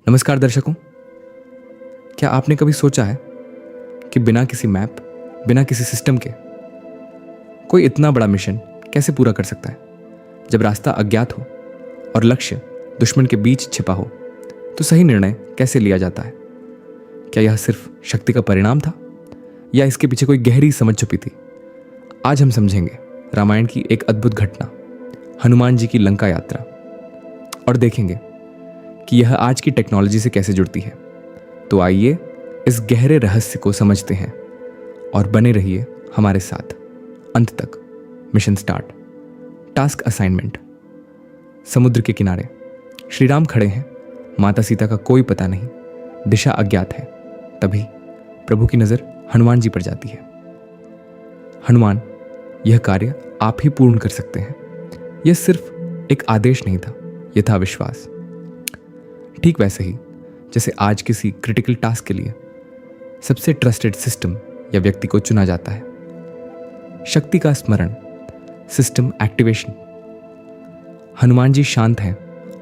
नमस्कार दर्शकों, क्या आपने कभी सोचा है कि बिना किसी मैप, बिना किसी सिस्टम के कोई इतना बड़ा मिशन कैसे पूरा कर सकता है? जब रास्ता अज्ञात हो और लक्ष्य दुश्मन के बीच छिपा हो तो सही निर्णय कैसे लिया जाता है? क्या यह सिर्फ शक्ति का परिणाम था या इसके पीछे कोई गहरी समझ छुपी थी? आज हम समझेंगे रामायण की एक अद्भुत घटना, हनुमान जी की लंका यात्रा, और देखेंगे कि यह आज की टेक्नोलॉजी से कैसे जुड़ती है। तो आइए इस गहरे रहस्य को समझते हैं और बने रहिए हमारे साथ अंत तक। Mission start. Task assignment. समुद्र के किनारे श्री राम खड़े हैं, माता सीता का कोई पता नहीं, दिशा अज्ञात है। तभी प्रभु की नजर हनुमान जी पर जाती है। हनुमान, यह कार्य आप ही पूर्ण कर सकते हैं। यह सिर्फ एक आदेश नहीं था, यह था विश्वास। ठीक वैसे ही जैसे आज किसी क्रिटिकल टास्क के लिए सबसे ट्रस्टेड सिस्टम या व्यक्ति को चुना जाता है। शक्ति का स्मरण, सिस्टम एक्टिवेशन। हनुमान जी शांत हैं,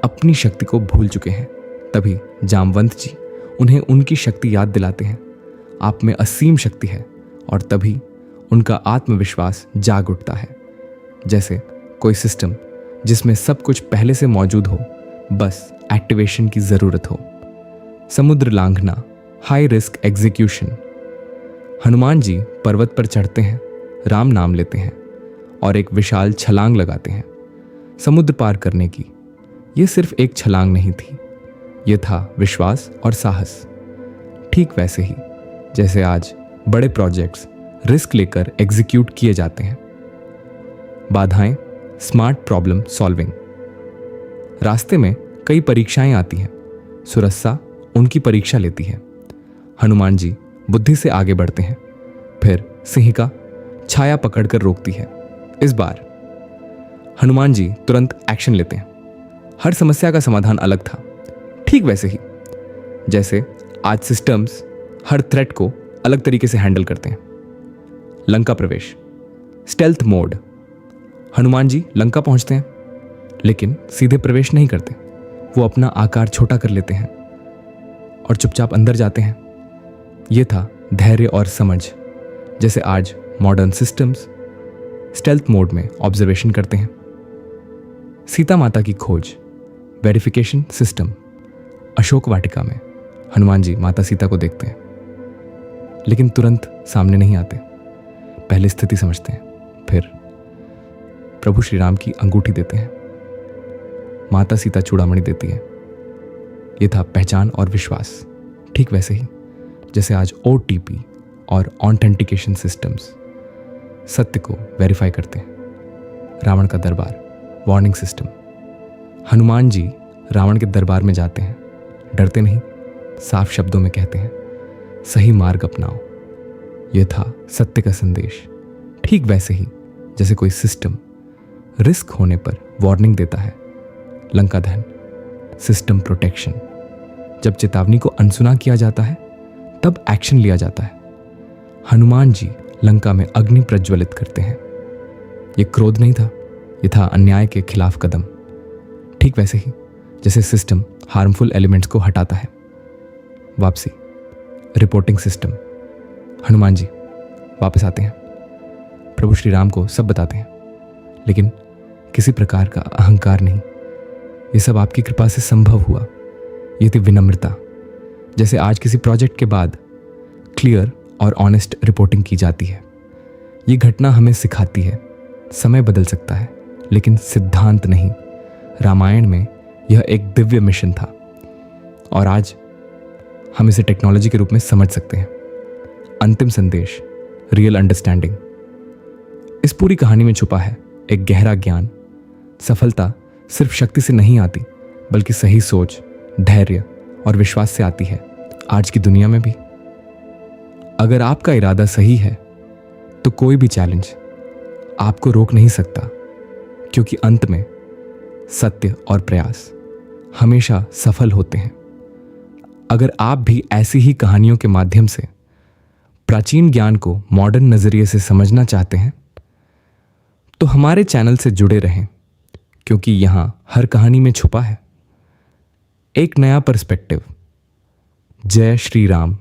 अपनी शक्ति को भूल चुके हैं। तभी जामवंत जी उन्हें उनकी शक्ति याद दिलाते हैं। आप में असीम शक्ति है। और तभी उनका आत्मविश्वास जाग उठता है, जैसे कोई सिस्टम जिसमें सब कुछ पहले से मौजूद हो, बस एक्टिवेशन की जरूरत हो। समुद्र लांघना, high risk execution. Hanuman ji पर्वत पर चढ़ते हैं, राम नाम लेते हैं और एक विशाल छलांग लगाते हैं समुद्र पार करने की। यह सिर्फ एक छलांग नहीं थी, यह था विश्वास और साहस। ठीक वैसे ही जैसे आज बड़े प्रोजेक्ट्स रिस्क लेकर एग्जीक्यूट किए जाते हैं। बाधाएं, स्मार्ट प्रॉब्लम सॉल्विंग। रास्ते में कई परीक्षाएं आती हैं, सुरक्षा उनकी परीक्षा लेती है। हनुमान जी बुद्धि से आगे बढ़ते हैं, फिर सिंह का छाया पकड़कर रोकती है। इस बार हनुमान जी तुरंत एक्शन लेते हैं। हर समस्या का समाधान अलग था। ठीक वैसे ही जैसे आज सिस्टम्स हर थ्रेट को अलग तरीके से हैंडल करते हैं। लंका प्रवेश, स्टेल्थ मोड। हनुमान जी लंका पहुंचते हैं, लेकिन सीधे प्रवेश नहीं करते। वो अपना आकार छोटा कर लेते हैं और चुपचाप अंदर जाते हैं। यह था धैर्य और समझ। जैसे आज मॉडर्न सिस्टम्स स्टेल्थ मोड में ऑब्जर्वेशन करते हैं। सीता माता की खोज, वेरिफिकेशन सिस्टम। अशोक वाटिका में हनुमान जी माता सीता को देखते हैं, लेकिन तुरंत सामने नहीं आते। पहले स्थिति समझते हैं, फिर प्रभु श्री राम की अंगूठी देते हैं। माता सीता चूड़ामणि देती है। यह था पहचान और विश्वास। ठीक वैसे ही जैसे आज OTP और ऑथेंटिकेशन सिस्टम्स सत्य को वेरीफाई करते हैं। रावण का दरबार, वार्निंग सिस्टम। हनुमान जी रावण के दरबार में जाते हैं, डरते नहीं, साफ शब्दों में कहते हैं, सही मार्ग अपनाओ। यह था सत्य का संदेश। ठीक वैसे ही जैसे कोई सिस्टम रिस्क होने पर वार्निंग देता है। लंका दहन, सिस्टम प्रोटेक्शन। जब चेतावनी को अनसुना किया जाता है तब एक्शन लिया जाता है। हनुमान जी लंका में अग्नि प्रज्वलित करते हैं। यह क्रोध नहीं था, यह था अन्याय के खिलाफ कदम। ठीक वैसे ही जैसे सिस्टम हार्मफुल एलिमेंट्स को हटाता है। वापसी, रिपोर्टिंग सिस्टम। हनुमान जी वापस आते हैं, प्रभु श्री राम को सब बताते हैं, लेकिन किसी प्रकार का अहंकार नहीं। यह सब आपकी कृपा से संभव हुआ। यह थी विनम्रता। जैसे आज किसी प्रोजेक्ट के बाद क्लियर और ऑनेस्ट रिपोर्टिंग की जाती है। यह घटना हमें सिखाती है, समय बदल सकता है लेकिन सिद्धांत नहीं। रामायण में यह एक दिव्य मिशन था और आज हम इसे टेक्नोलॉजी के रूप में समझ सकते हैं। अंतिम संदेश, रियल अंडरस्टैंडिंग। इस पूरी कहानी में छुपा है एक गहरा ज्ञान। सफलता सिर्फ शक्ति से नहीं आती, बल्कि सही सोच, धैर्य और विश्वास से आती है। आज की दुनिया में भी अगर आपका इरादा सही है तो कोई भी चैलेंज आपको रोक नहीं सकता, क्योंकि अंत में सत्य और प्रयास हमेशा सफल होते हैं। अगर आप भी ऐसी ही कहानियों के माध्यम से प्राचीन ज्ञान को मॉडर्न नजरिए से समझना चाहते हैं तो हमारे चैनल से जुड़े रहें, क्योंकि यहां हर कहानी में छुपा है एक नया पर्सपेक्टिव। जय श्री राम।